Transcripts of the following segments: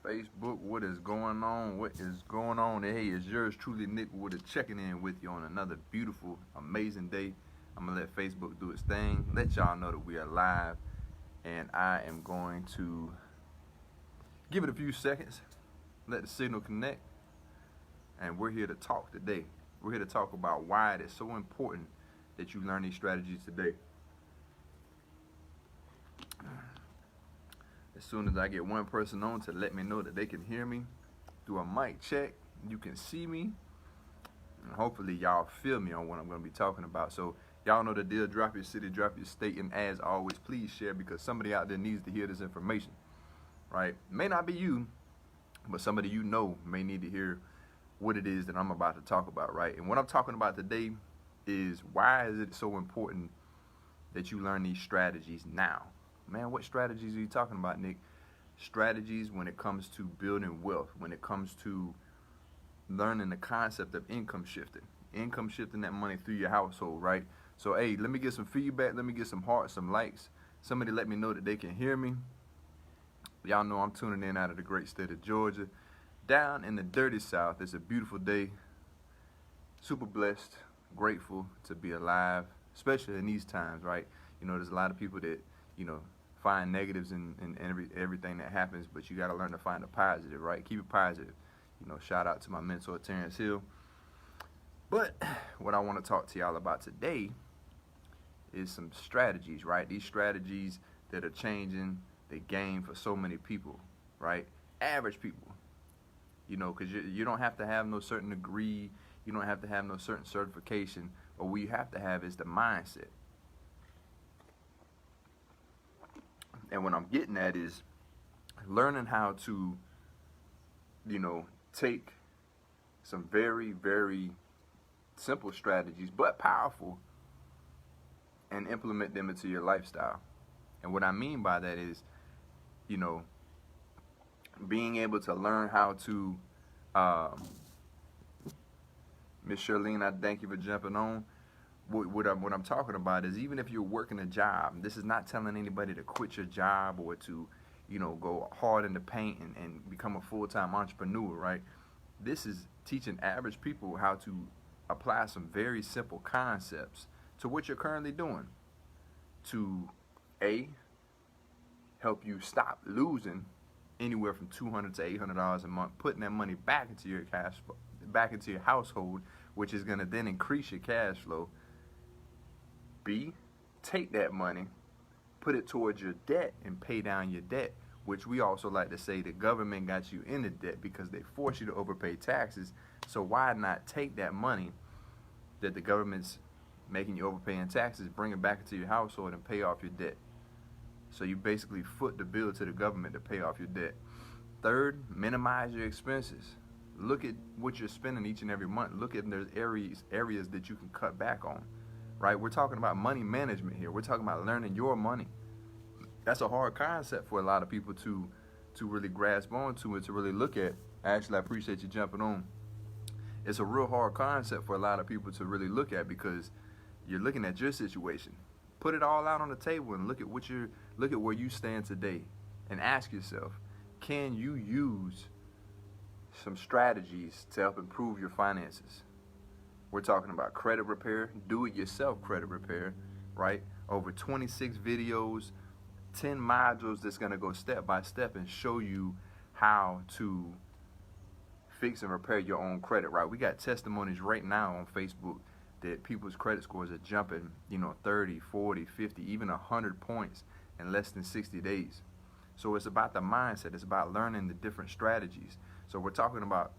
Facebook, what is going on? What is going on? Hey, it's yours truly, Nick Wood, checking in with you on another beautiful, amazing day. I'm gonna let Facebook do its thing, let y'all know that we are live, and I am going to give it a few seconds, let the signal connect, and we're here to talk today. We're here to talk about why it is so important that you learn these strategies today. As soon as I get one person on to let me know that they can hear me, do a mic check, you can see me, and hopefully y'all feel me on what I'm going to be talking about. So y'all know the deal. Drop your city, drop your state, and as always, please share, because somebody out there needs to hear this information, right? It may not be you, but somebody you know may need to hear what it is that I'm about to talk about, right? And what I'm talking about today is, why is it so important that you learn these strategies now? Man, what strategies are you talking about, Nick? Strategies when it comes to building wealth, when it comes to learning the concept of income shifting that money through your household, right? So, hey, let me get some feedback. Let me get some hearts, some likes. Somebody let me know that they can hear me. Y'all know I'm tuning in out of the great state of Georgia. Down in the dirty South, it's a beautiful day. Super blessed, grateful to be alive, especially in these times, right? You know, there's a lot of people that, find negatives in everything that happens, but you got to learn to find the positive, right? Keep it positive. Shout out to my mentor, Terrence Hill. But what I want to talk to y'all about today is some strategies, right? These strategies that are changing the game for so many people, right? Average people, because you don't have to have no certain degree. You don't have to have no certain certification. But what you have to have is the mindset. And what I'm getting at is learning how to, take some very, very simple strategies, but powerful, and implement them into your lifestyle. And what I mean by that is, being able to learn how to, Miss Charlene, I thank you for jumping on. What I'm talking about is, even if you're working a job, this is not telling anybody to quit your job or to, go hard in the paint and become a full-time entrepreneur, right? This is teaching average people how to apply some very simple concepts to what you're currently doing to, A, help you stop losing anywhere from $200 to $800 a month, putting that money back into your back into your household, which is going to then increase your cash flow. B, take that money, put it towards your debt and pay down your debt, which we also like to say the government got you into debt because they force you to overpay taxes. So why not take that money that the government's making you overpay in taxes, bring it back into your household and pay off your debt? So you basically foot the bill to the government to pay off your debt. Third, minimize your expenses. Look at what you're spending each and every month. Look at there's areas that you can cut back on. Right? We're talking about money management here. We're talking about learning your money. That's a hard concept for a lot of people to really grasp onto and to really look at. Actually, I appreciate you jumping on. It's a real hard concept for a lot of people to really look at, because you're looking at your situation. Put it all out on the table and look at where you stand today, and ask yourself, can you use some strategies to help improve your finances? We're talking about credit repair, do-it-yourself credit repair, right? Over 26 videos, 10 modules that's going to go step by step and show you how to fix and repair your own credit, right? We got testimonies right now on Facebook that people's credit scores are jumping, 30, 40, 50, even 100 points in less than 60 days. So it's about the mindset. It's about learning the different strategies. So we're talking about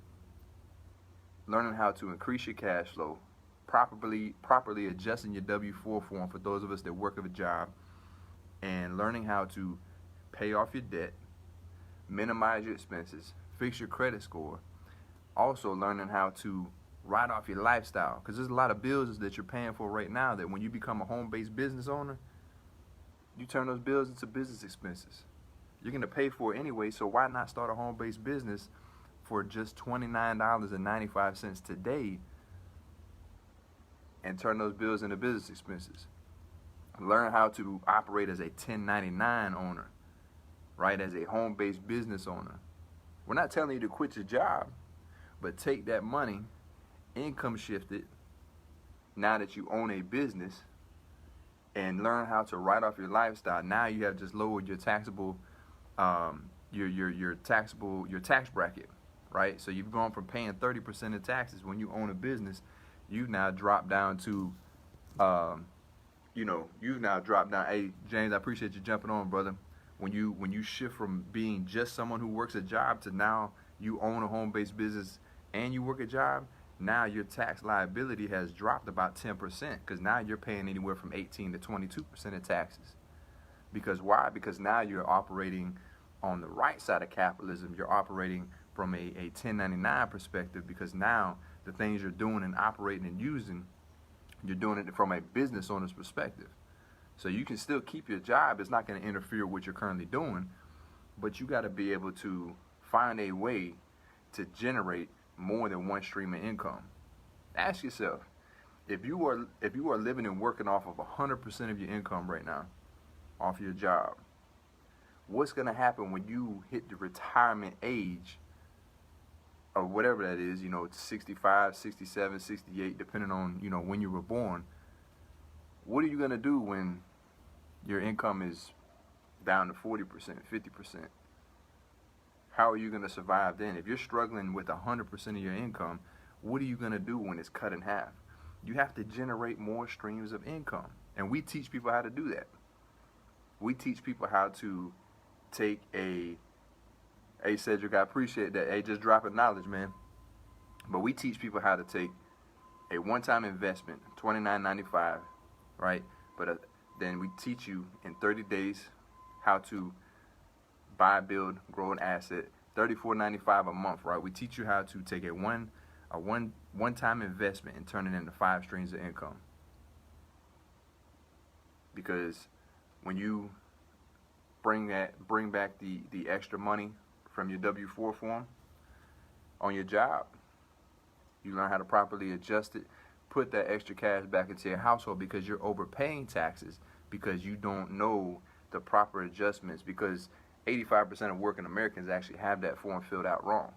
learning how to increase your cash flow, properly adjusting your W-4 form for those of us that work at a job, and learning how to pay off your debt, minimize your expenses, fix your credit score. Also learning how to write off your lifestyle, because there's a lot of bills that you're paying for right now that when you become a home-based business owner, you turn those bills into business expenses. You're going to pay for it anyway, so why not start a home-based business for just $29.95 today and turn those bills into business expenses? Learn how to operate as a 1099 owner, right? As a home-based business owner. We're not telling you to quit your job, but take that money, income shift it, now that you own a business, and learn how to write off your lifestyle. Now you have just lowered your taxable, your tax bracket, right? So you've gone from paying 30% of taxes when you own a business, you've now dropped down to, you've now dropped down. Hey, James, I appreciate you jumping on, brother. When you shift from being just someone who works a job to now you own a home-based business and you work a job, now your tax liability has dropped about 10% because now you're paying anywhere from 18 to 22% of taxes. Because why? Because now you're operating on the right side of capitalism. You're operating from a 1099 perspective, because now the things you're doing and operating and using, you're doing it from a business owner's perspective. So you can still keep your job. It's not going to interfere with what you're currently doing, but you got to be able to find a way to generate more than one stream of income. Ask yourself, if you are living and working off of 100% of your income right now, off your job, what's going to happen when you hit the retirement age, or whatever that is, 65, 67, 68, depending on, when you were born? What are you going to do when your income is down to 40%, 50%? How are you going to survive then? If you're struggling with 100% of your income, what are you going to do when it's cut in half? You have to generate more streams of income. And we teach people how to do that. We teach people how to take hey, Cedric, I appreciate that. Hey, just dropping knowledge, man. But we teach people how to take a one-time investment, $29.95, right? But then we teach you in 30 days how to buy, build, grow an asset, $34.95 a month, right? We teach you how to take a one-time investment and turn it into 5 streams of income. Because when you bring back the extra money from your W-4 form on your job, you learn how to properly adjust it, put that extra cash back into your household, because you're overpaying taxes because you don't know the proper adjustments, because 85% of working Americans actually have that form filled out wrong.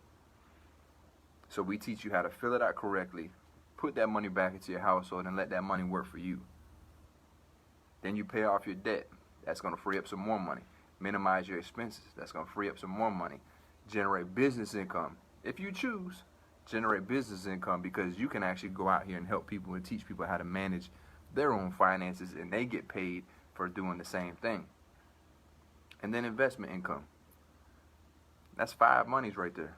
So we teach you how to fill it out correctly, put that money back into your household, and let that money work for you. Then you pay off your debt. That's going to free up some more money. Minimize your expenses. That's going to free up some more money. Generate business income. If you choose, generate business income, because you can actually go out here and help people and teach people how to manage their own finances, and they get paid for doing the same thing. And then investment income. That's 5 monies right there.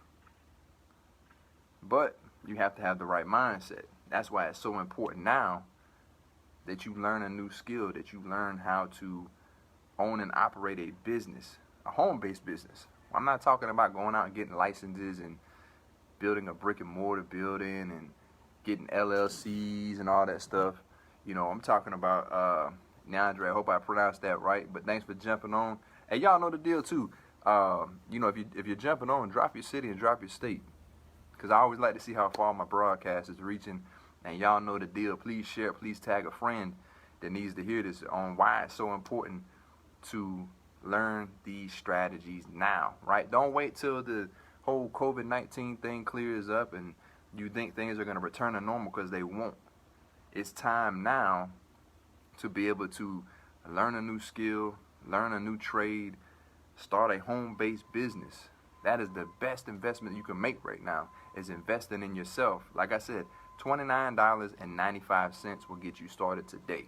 But you have to have the right mindset. That's why it's so important now that you learn a new skill, that you learn how to own and operate a business, a home-based business. I'm not talking about going out and getting licenses and building a brick and mortar building and getting LLCs and all that stuff. I'm talking about Neandre. I hope I pronounced that right, but thanks for jumping on. Hey, y'all know the deal too. If you're jumping on, drop your city and drop your state, because I always like to see how far my broadcast is reaching. And y'all know the deal. Please share. Please tag a friend that needs to hear this on why it's so important to learn these strategies now, right? Don't wait till the whole COVID-19 thing clears up and you think things are going to return to normal, because they won't. It's time now to be able to learn a new skill, learn a new trade, start a home-based business. That is the best investment you can make right now, is investing in yourself. Like I said, $29.95 will get you started today.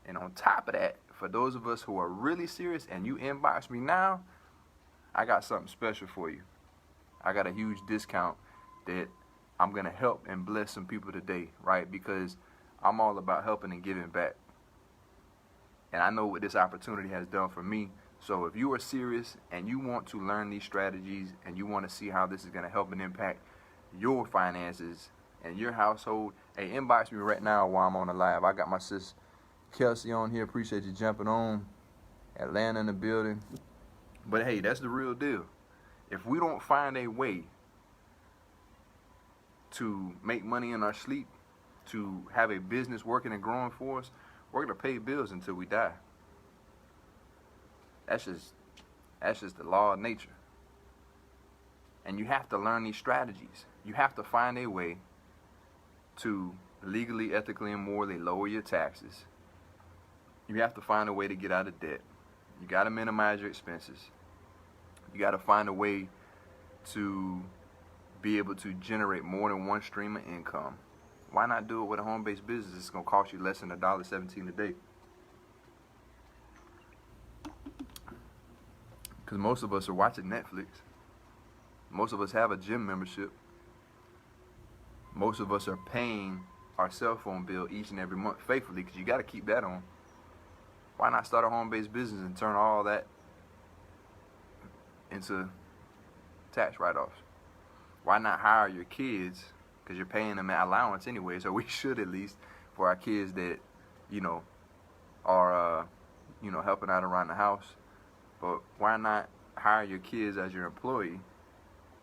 And on top of that, for those of us who are really serious and you inbox me now, I got something special for you. I got a huge discount that I'm going to help and bless some people today, right? Because I'm all about helping and giving back. And I know what this opportunity has done for me. So if you are serious and you want to learn these strategies and you want to see how this is going to help and impact your finances and your household, hey, inbox me right now while I'm on the live. I got my sis Kelsey on here. Appreciate you jumping on. Atlanta in the building. But hey, that's the real deal. If we don't find a way to make money in our sleep, to have a business working and growing for us, we're going to pay bills until we die. That's just the law of nature. And you have to learn these strategies. You have to find a way to legally, ethically, and morally lower your taxes. You have to find a way to get out of debt. You got to minimize your expenses. You got to find a way to be able to generate more than one stream of income. Why not do it with a home-based business? It's going to cost you less than $1.17 a day. Because most of us are watching Netflix. Most of us have a gym membership. Most of us are paying our cell phone bill each and every month faithfully, because you got to keep that on. Why not start a home-based business and turn all that into tax write-offs? Why not hire your kids, because you're paying them an allowance anyway, so we should at least, for our kids that, are, helping out around the house. But why not hire your kids as your employee,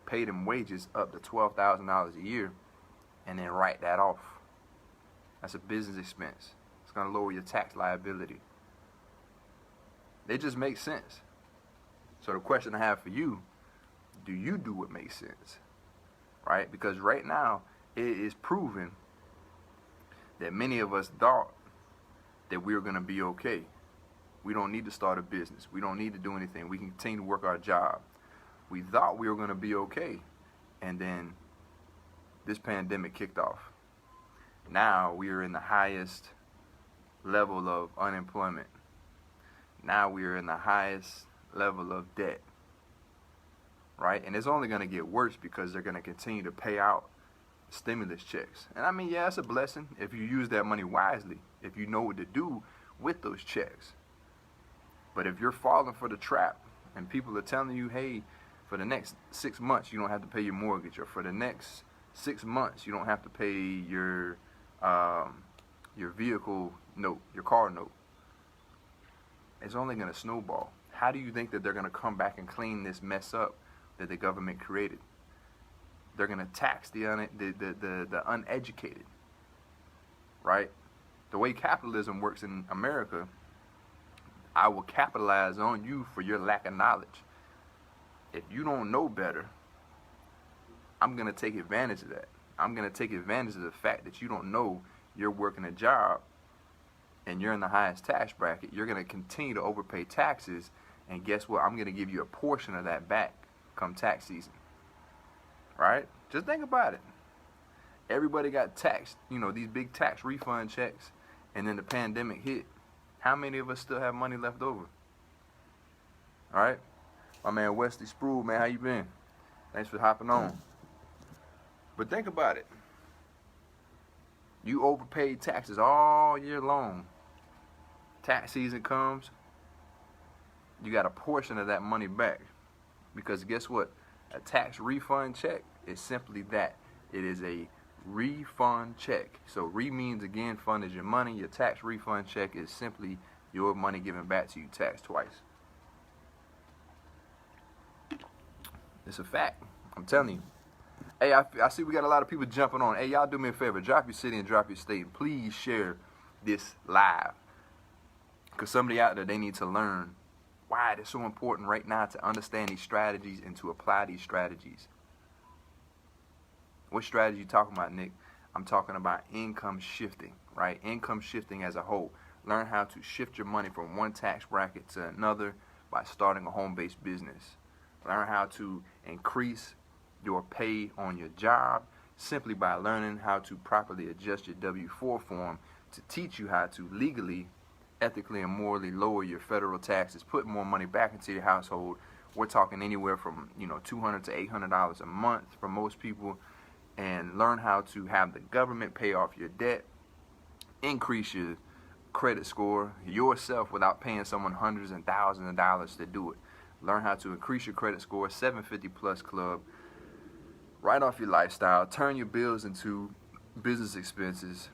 pay them wages up to $12,000 a year, and then write that off? That's a business expense. It's going to lower your tax liability. It just makes sense. So the question I have for you, do you do what makes sense? Right? Because right now, it is proven that many of us thought that we were going to be okay. We don't need to start a business. We don't need to do anything. We can continue to work our job. We thought we were going to be okay. And then this pandemic kicked off. Now we are in the highest level of unemployment. Now we are in the highest level of debt. Right? And it's only going to get worse because they're going to continue to pay out stimulus checks. And I mean, yeah, it's a blessing if you use that money wisely, if you know what to do with those checks. But if you're falling for the trap and people are telling you, hey, for the next 6 months you don't have to pay your mortgage, or for the next 6 months you don't have to pay your vehicle note, your car note, it's only going to snowball. How do you think that they're going to come back and clean this mess up that the government created? They're going to tax the uneducated, right? The way capitalism works in America, I will capitalize on you for your lack of knowledge. If you don't know better, I'm going to take advantage of that. I'm going to take advantage of the fact that you don't know you're working a job and you're in the highest tax bracket. You're going to continue to overpay taxes, and guess what? I'm going to give you a portion of that back come tax season. Right? Just think about it. Everybody got taxed, these big tax refund checks, and then the pandemic hit. How many of us still have money left over? All right? My man Wesley Sproul, man, how you been? Thanks for hopping on. But think about it. You overpaid taxes all year long. Tax season comes, you got a portion of that money back. Because guess what? A tax refund check is simply that. It is a refund check. So re means, again, fund is your money. Your tax refund check is simply your money given back to you taxed twice. It's a fact. I'm telling you. Hey, I see we got a lot of people jumping on. Hey, y'all do me a favor. Drop your city and drop your state. And please share this live. Because somebody out there, they need to learn why it is so important right now to understand these strategies and to apply these strategies. What strategy you talking about, Nick? I'm talking about income shifting, right? Income shifting as a whole. Learn how to shift your money from one tax bracket to another by starting a home-based business. Learn how to increase your pay on your job simply by learning how to properly adjust your W-4 form to teach you how to legally, ethically, and morally lower your federal taxes, put more money back into your household. We're talking anywhere from $200 to $800 a month for most people. And learn how to have the government pay off your debt, increase your credit score yourself without paying someone hundreds and thousands of dollars to do it. Learn how to increase your credit score, 750 plus club, write off your lifestyle, turn your bills into business expenses,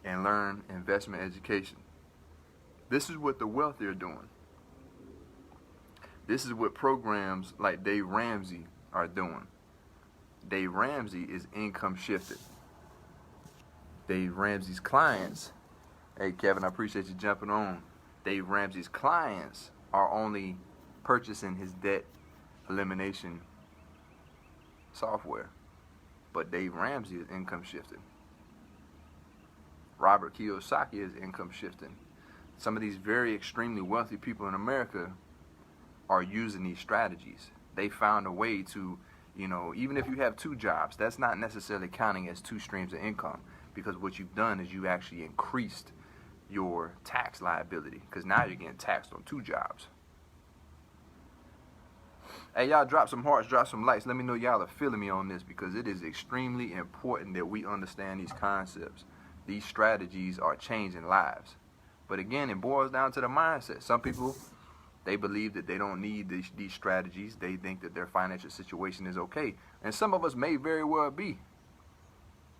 and learn investment education. This is what the wealthy are doing. This is what programs like Dave Ramsey are doing. Dave Ramsey is income shifted. Dave Ramsey's clients, hey Kevin, I appreciate you jumping on. Dave Ramsey's clients are only purchasing his debt elimination software. But Dave Ramsey is income shifting. Robert Kiyosaki is income shifting. Some of these very extremely wealthy people in America are using these strategies. They found a way to, even if you have two jobs, that's not necessarily counting as two streams of income, because what you've done is you actually increased your tax liability, because now you're getting taxed on two jobs. Hey, y'all, drop some hearts, drop some likes. Let me know y'all are feeling me on this, because it is extremely important that we understand these concepts. These strategies are changing lives. But again, it boils down to the mindset. Some people, they believe that they don't need these strategies. They think that their financial situation is okay. And some of us may very well be.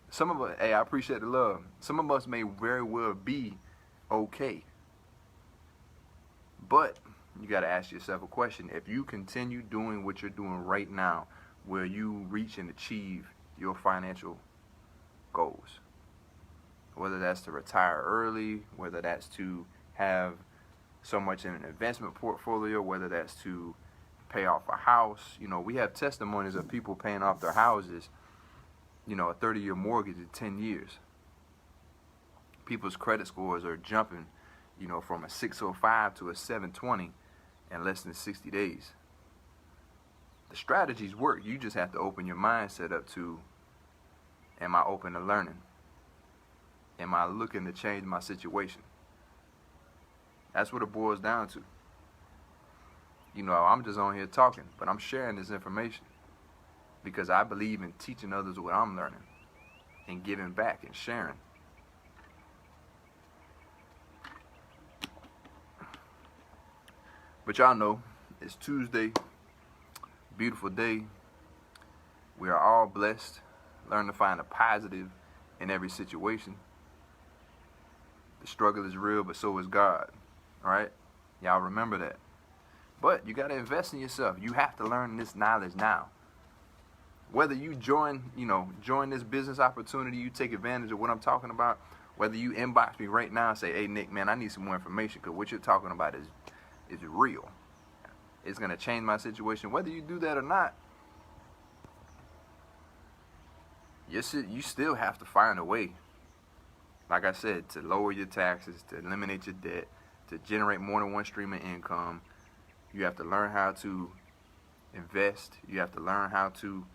Some of us, hey, I appreciate the love. Some of us may very well be okay. But you got to ask yourself a question. If you continue doing what you're doing right now, will you reach and achieve your financial goals? Whether that's to retire early, whether that's to have so much in an investment portfolio, whether that's to pay off a house. We have testimonies of people paying off their houses, a 30-year mortgage in 10 years. People's credit scores are jumping, from a 605 to a 720 in less than 60 days. The strategies work. You just have to open your mindset up to, am I open to learning? Am I looking to change my situation? That's what it boils down to. I'm just on here talking, but I'm sharing this information because I believe in teaching others what I'm learning and giving back and sharing. But y'all know, it's Tuesday, beautiful day. We are all blessed. Learn to find a positive in every situation. The struggle is real, but so is God. All right? Y'all remember that. But you got to invest in yourself. You have to learn this knowledge now. Whether you join this business opportunity, you take advantage of what I'm talking about, whether you inbox me right now and say, hey, Nick, man, I need some more information because what you're talking about is real. It's going to change my situation. Whether you do that or not, you still have to find a way, like I said, to lower your taxes, to eliminate your debt, to generate more than one stream of income. You have to learn how to invest. You have to learn how to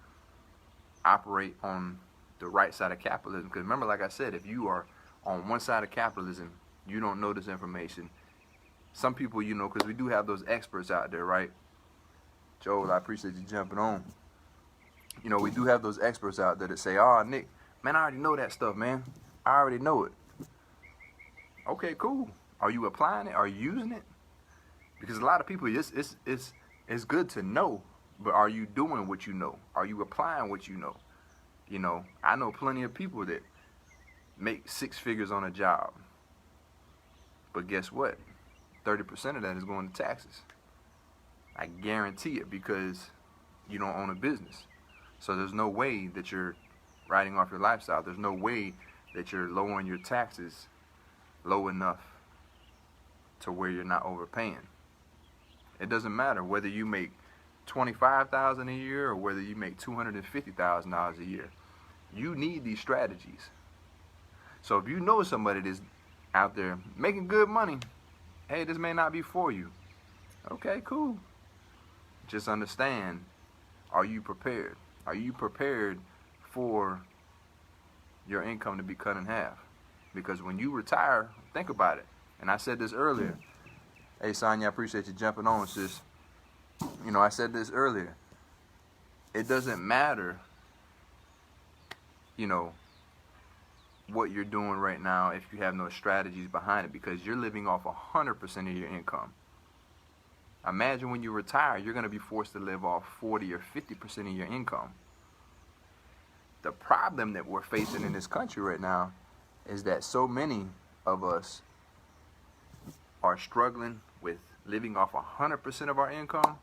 operate on the right side of capitalism. Because remember, like I said, if you are on one side of capitalism, you don't know this information. Some people, because we do have those experts out there, right? Joel, I appreciate you jumping on. We do have those experts out there that say, oh, Nick, man, I already know that stuff, man. I already know it. Okay, cool. Are you applying it? Are you using it? Because a lot of people, it's good to know, but are you doing what you know? Are you applying what you know? I know plenty of people that make 6 figures on a job. But guess what? 30% of that is going to taxes. I guarantee it, because you don't own a business. So there's no way that you're writing off your lifestyle. There's no way that you're lowering your taxes low enough to where you're not overpaying. It doesn't matter whether you make $25,000 a year or whether you make $250,000 a year. You need these strategies. So if you know somebody that's out there making good money, hey, this may not be for you. Okay, cool. Just understand, are you prepared? Are you prepared for your income to be cut in half? Because when you retire, think about it. And I said this earlier. Hey, Sonya, I appreciate you jumping on, sis. I said this earlier. It doesn't matter, what you're doing right now if you have no strategies behind it, because you're living off 100% of your income. Imagine when you retire, you're going to be forced to live off 40 or 50% of your income. The problem that we're facing in this country right now is that so many of us are struggling with living off 100% of our income.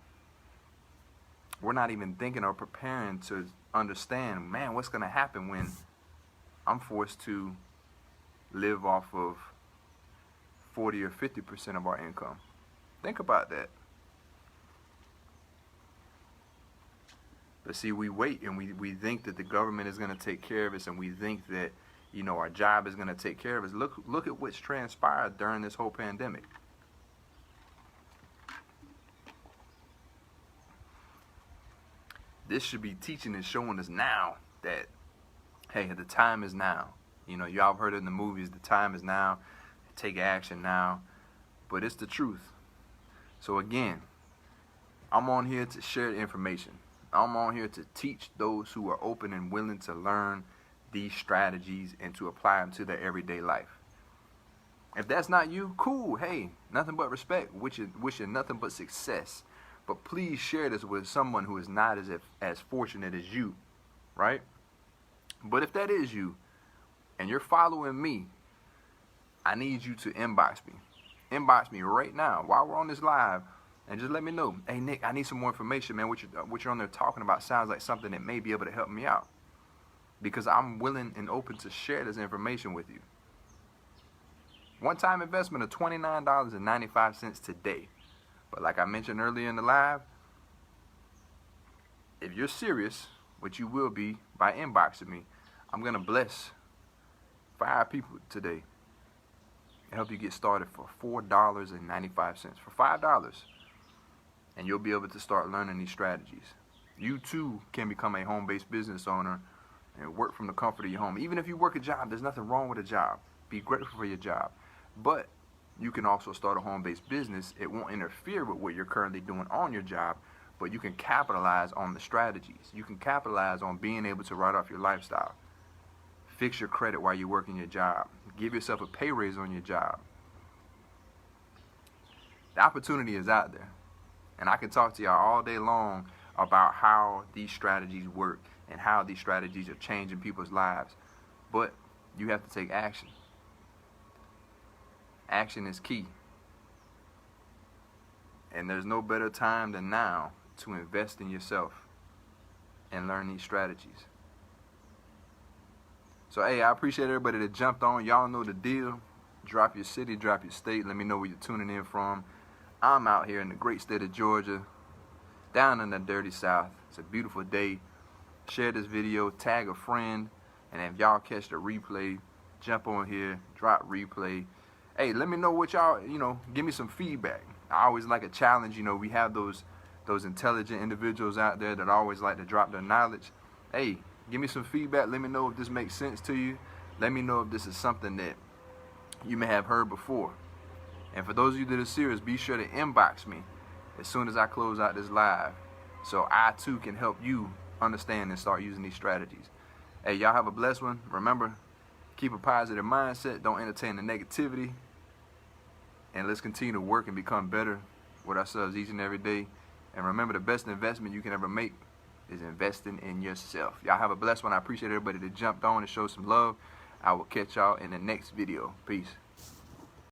We're not even thinking or preparing to understand, man, what's going to happen when I'm forced to live off of 40 or 50% of our income. Think about that. But see, we wait and we think that the government is going to take care of us, and we think that, you know, our job is going to take care of us. Look at what's transpired during this whole pandemic. This should be teaching and showing us now that, hey, the time is now. You know, y'all have heard it in the movies, the time is now. Take action now. But it's the truth. So again, I'm on here to share the information. I'm on here to teach those who are open and willing to learn these strategies and to apply them to their everyday life. If that's not you, cool. Hey, nothing but respect. Wishing nothing but success. But please share this with someone who is not as fortunate as you, right? But if that is you, and you're following me, I need you to inbox me. Inbox me right now while we're on this live, and just let me know. Hey, Nick, I need some more information, man. What you're on there talking about sounds like something that may be able to help me out. Because I'm willing and open to share this information with you. One-time investment of $29.95 today. But like I mentioned earlier in the live, if you're serious, which you will be by inboxing me, I'm going to bless 5 people today and help you get started for $4.95. For $5. And you'll be able to start learning these strategies. You too can become a home-based business owner and work from the comfort of your home. Even if you work a job, there's nothing wrong with a job. Be grateful for your job. But you can also start a home-based business. It won't interfere with what you're currently doing on your job, but you can capitalize on the strategies. You can capitalize on being able to write off your lifestyle. Fix your credit while you're working your job. Give yourself a pay raise on your job. The opportunity is out there. And I can talk to y'all all day long about how these strategies work and how these strategies are changing people's lives. But you have to take action. Action is key. And there's no better time than now to invest in yourself and learn these strategies. So, hey, I appreciate everybody that jumped on. Y'all know the deal. Drop your city, drop your state. Let me know where you're tuning in from. I'm out here in the great state of Georgia, down in the dirty South. It's a beautiful day. Share this video, tag a friend, and if y'all catch the replay, jump on here, drop replay. Hey, let me know what y'all, give me some feedback. I always like a challenge. We have those intelligent individuals out there that always like to drop their knowledge. Hey, give me some feedback. Let me know if this makes sense to you. Let me know if this is something that you may have heard before. And for those of you that are serious, be sure to inbox me as soon as I close out this live, so I too can help you understand and start using these strategies. Hey, y'all have a blessed one. Remember, keep a positive mindset. Don't entertain the negativity. And let's continue to work and become better with ourselves each and every day. And remember, the best investment you can ever make is investing in yourself. Y'all have a blessed one. I appreciate everybody that jumped on and showed some love. I will catch y'all in the next video. Peace.